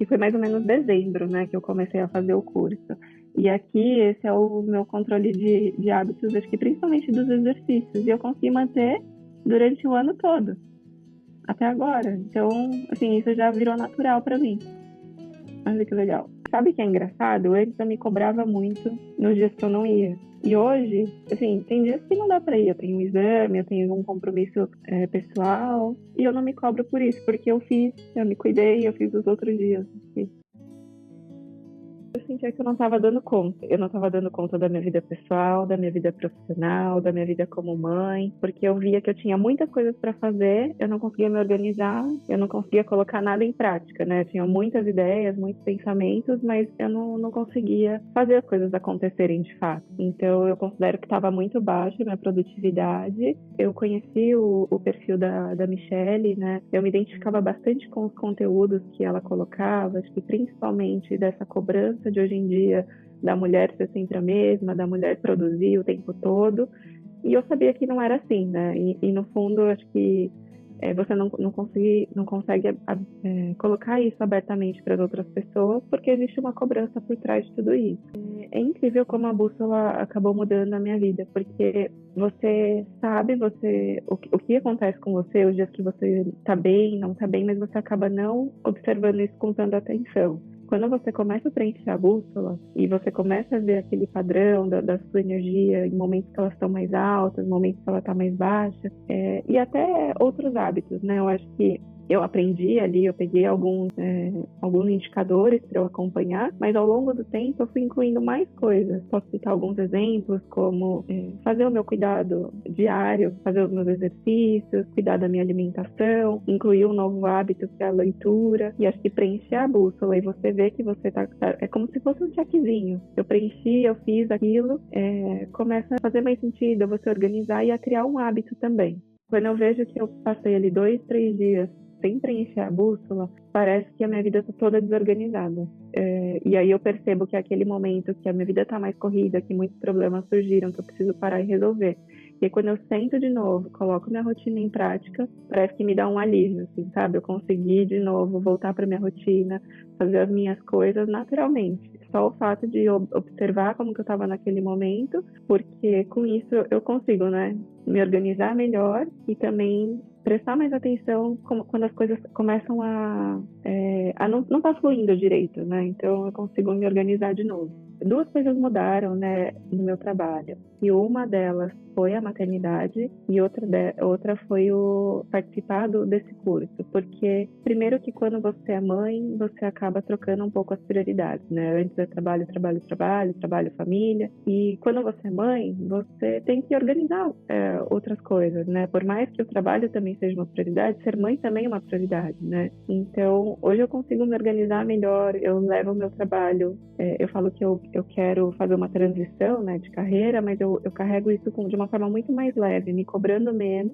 que foi mais ou menos dezembro, né, que eu comecei a fazer o curso. E aqui esse é o meu controle de hábitos, acho que principalmente dos exercícios. E eu consegui manter durante o ano todo, até agora. Então, assim, isso já virou natural para mim. Olha que legal. Sabe o que é engraçado? Antes eu me cobrava muito nos dias que eu não ia. E hoje, assim, tem dias que não dá pra ir. Eu tenho um exame, eu tenho um compromisso pessoal. E eu não me cobro por isso, porque eu me cuidei, eu fiz os outros dias. Eu sentia que eu não estava dando conta. Eu não estava dando conta da minha vida pessoal, da minha vida profissional, da minha vida como mãe, porque eu via que eu tinha muitas coisas para fazer, eu não conseguia me organizar, eu não conseguia colocar nada em prática, né? Eu tinha muitas ideias, muitos pensamentos, mas eu não conseguia fazer as coisas acontecerem de fato. Então, eu considero que estava muito baixa a minha produtividade. Eu conheci o perfil da Michelle, né? Eu me identificava bastante com os conteúdos que ela colocava, acho que principalmente dessa cobrança de hoje em dia da mulher ser sempre a mesma, da mulher produzir o tempo todo. E eu sabia que não era assim, né? E no fundo, acho que você não consegue colocar isso abertamente para as outras pessoas, porque existe uma cobrança por trás de tudo isso. É incrível como a bússola acabou mudando a minha vida, porque você sabe o que acontece com você, os dias que você está bem, não está bem, mas você acaba não observando isso com tanta atenção. Quando você começa a preencher a bússola e você começa a ver aquele padrão da sua energia em momentos que elas estão mais altas, momentos que ela está mais baixa, e até outros hábitos, né? Eu acho que eu aprendi ali, eu peguei alguns indicadores para eu acompanhar, mas ao longo do tempo eu fui incluindo mais coisas. Posso citar alguns exemplos, como fazer o meu cuidado diário, fazer os meus exercícios, cuidar da minha alimentação, incluir um novo hábito que é a leitura, e acho que preencher a bússola e você ver que você é como se fosse um checkzinho. Eu preenchi, eu fiz aquilo, começa a fazer mais sentido, você organizar e a criar um hábito também. Quando eu vejo que eu passei ali 2, 3 dias sem preencher a bússola, parece que a minha vida está toda desorganizada. E aí eu percebo que é aquele momento que a minha vida está mais corrida, que muitos problemas surgiram, que eu preciso parar e resolver. E aí, quando eu sento de novo, coloco minha rotina em prática, parece que me dá um alívio, assim, sabe? Eu consegui de novo voltar para minha rotina, fazer as minhas coisas naturalmente. Só o fato de observar como que eu estava naquele momento, porque com isso eu consigo, né, me organizar melhor e também prestar mais atenção quando as coisas começam a não tá fluindo direito, né? Então eu consigo me organizar de novo. Duas coisas mudaram, né, no meu trabalho. E uma delas foi a maternidade e outra foi o participar desse curso. Porque, primeiro que quando você é mãe, você acaba trocando um pouco as prioridades, né? Antes é trabalho, trabalho, trabalho, trabalho, família. E quando você é mãe, você tem que organizar outras coisas, né? Por mais que o trabalho também seja uma prioridade, ser mãe também é uma prioridade, né? Então, hoje eu consigo me organizar melhor, eu levo o meu trabalho, eu falo que eu quero fazer uma transição, né, de carreira, mas eu carrego isso de uma forma muito mais leve, me cobrando menos,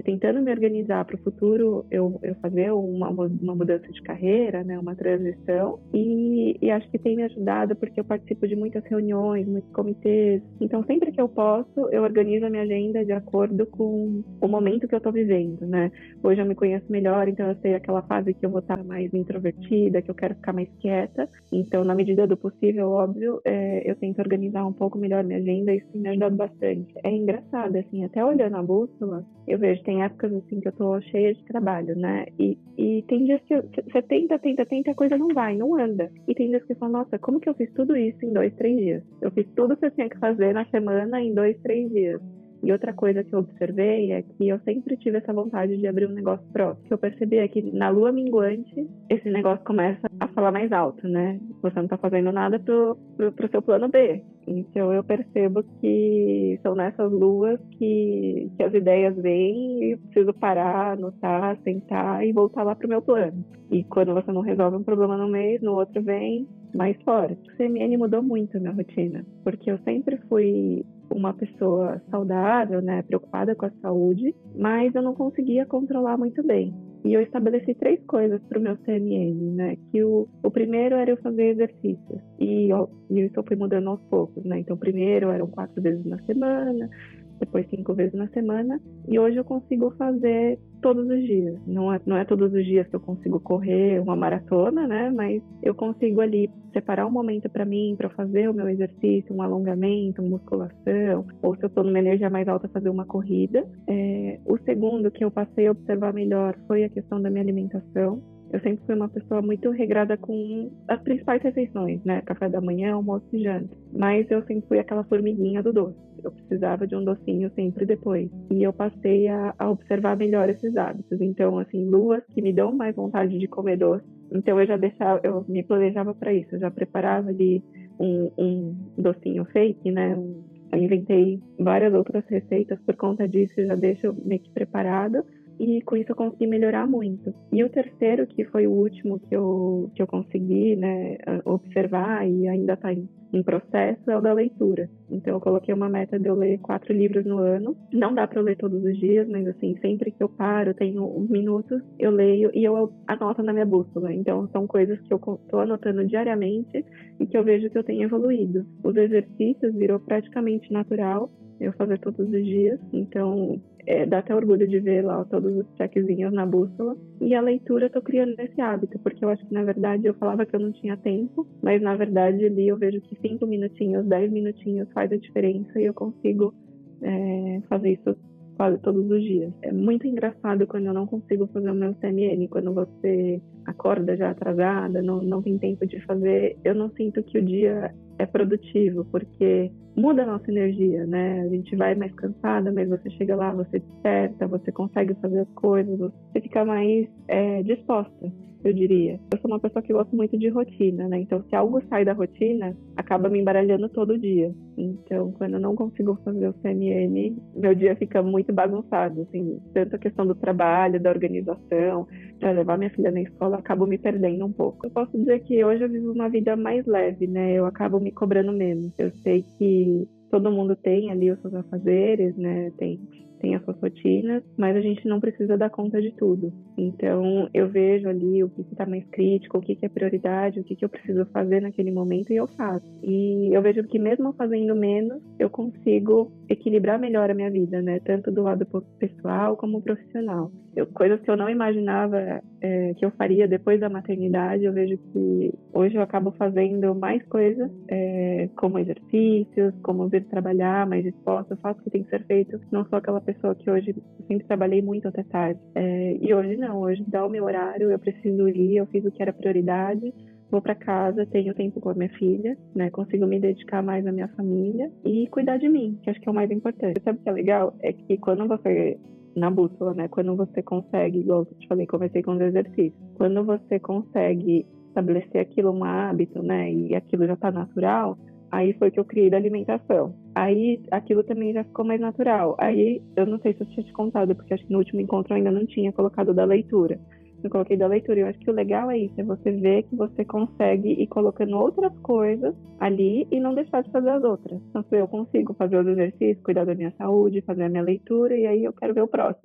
tentando me organizar para o futuro eu fazer uma mudança de carreira, né, uma transição, e acho que tem me ajudado porque eu participo de muitas reuniões, muitos comitês, então sempre que eu posso, eu organizo a minha agenda de acordo com o momento que eu estou vivendo, né? Hoje eu me conheço melhor, então eu sei aquela fase que eu vou estar mais introvertida, que eu quero ficar mais quieta, então na medida do possível, óbvio, eu tento organizar um pouco melhor minha agenda e isso tem me ajudado bastante. É engraçado, assim, até olhando a bússola, eu vejo, tem épocas assim que eu tô cheia de trabalho, né? E tem dias que você tenta, a coisa não vai, não anda. E tem dias que eu falo, nossa, como que eu fiz tudo isso em 2, 3 dias? Eu fiz tudo que eu tinha que fazer na semana em 2, 3 dias. E outra coisa que eu observei é que eu sempre tive essa vontade de abrir um negócio próprio. O que eu percebi é que na lua minguante, esse negócio começa a falar mais alto, né? Você não tá fazendo nada pro seu plano B. Então eu percebo que são nessas luas que as ideias vêm e eu preciso parar, anotar, sentar e voltar lá pro meu plano. E quando você não resolve um problema no mês, no outro vem mais forte. O CMN mudou muito a minha rotina, porque eu sempre fui uma pessoa saudável, né, preocupada com a saúde, mas eu não conseguia controlar muito bem. E eu estabeleci 3 coisas para o meu CMN, né, que o primeiro era eu fazer exercícios, e isso eu fui mudando aos poucos, né, então primeiro eram 4 vezes na semana, depois 5 vezes na semana, e hoje eu consigo fazer todos os dias. Não é todos os dias que eu consigo correr uma maratona, né? Mas eu consigo ali separar um momento para mim, para fazer o meu exercício, um alongamento, musculação, ou se eu estou numa energia mais alta, fazer uma corrida. O segundo que eu passei a observar melhor foi a questão da minha alimentação. Eu sempre fui uma pessoa muito regrada com as principais refeições, né? Café da manhã, almoço e janta. Mas eu sempre fui aquela formiguinha do doce. Eu precisava de um docinho sempre depois. E eu passei a observar melhor esses hábitos. Então, assim, luas que me dão mais vontade de comer doce. Então, eu me planejava para isso. Eu já preparava ali um docinho fake, né? Eu inventei várias outras receitas por conta disso, já deixo meio que preparado. E com isso eu consegui melhorar muito. E o terceiro, que foi o último que eu consegui, né, observar e ainda está em processo, é o da leitura. Então eu coloquei uma meta de eu ler 4 livros no ano. Não dá para eu ler todos os dias, mas assim, sempre que eu paro, tenho uns minutos, eu leio e eu anoto na minha bússola. Então são coisas que eu estou anotando diariamente e que eu vejo que eu tenho evoluído. Os exercícios virou praticamente natural eu fazer todos os dias. Então dá até orgulho de ver lá todos os checkzinhos na bússola. E a leitura eu tô criando esse hábito, porque eu acho que na verdade eu falava que eu não tinha tempo, mas na verdade ali eu vejo que 5 minutinhos, 10 minutinhos faz a diferença e eu consigo fazer isso quase todos os dias. É muito engraçado quando eu não consigo fazer o meu CMN, quando você acorda já atrasada, não tem tempo de fazer, eu não sinto que o dia é produtivo, porque muda a nossa energia, né? A gente vai mais cansada, mas você chega lá, você desperta, você consegue fazer as coisas, você fica mais disposta, eu diria. Eu sou uma pessoa que gosta muito de rotina, né? Então, se algo sai da rotina, acaba me embaralhando todo dia. Então, quando eu não consigo fazer o CMN, meu dia fica muito bagunçado, assim, tanto a questão do trabalho, da organização, para levar minha filha na escola, eu acabo me perdendo um pouco. Eu posso dizer que hoje eu vivo uma vida mais leve, né? Eu acabo me cobrando menos. Eu sei que todo mundo tem ali os seus afazeres, né? Tem as suas rotinas, mas a gente não precisa dar conta de tudo. Então, eu vejo ali o que está mais crítico, o que é prioridade, o que eu preciso fazer naquele momento e eu faço. E eu vejo que mesmo fazendo menos, eu consigo equilibrar melhor a minha vida, né? Tanto do lado pessoal como profissional. Coisas que eu não imaginava que eu faria depois da maternidade, eu vejo que hoje eu acabo fazendo mais coisas, como exercícios, como vir trabalhar mais disposta, eu faço o que tem que ser feito. Não sou aquela pessoa que hoje sempre trabalhei muito até tarde. E hoje não, hoje dá o meu horário, eu preciso ir, eu fiz o que era prioridade, vou para casa, tenho tempo com a minha filha, né? Consigo me dedicar mais à minha família e cuidar de mim, que acho que é o mais importante. Sabe o que é legal? É que quando você na bússola, né? Quando você consegue, igual eu te falei, comecei com os exercícios. Quando você consegue estabelecer aquilo um hábito, né? E aquilo já tá natural, aí foi que eu criei da alimentação. Aí aquilo também já ficou mais natural. Aí eu não sei se eu tinha te contado, porque acho que no último encontro eu ainda não tinha colocado da leitura. Eu coloquei da leitura. Eu acho que o legal é isso, é você ver que você consegue ir colocando outras coisas ali e não deixar de fazer as outras. Então, se eu consigo fazer os exercícios, cuidar da minha saúde, fazer a minha leitura, e aí eu quero ver o próximo.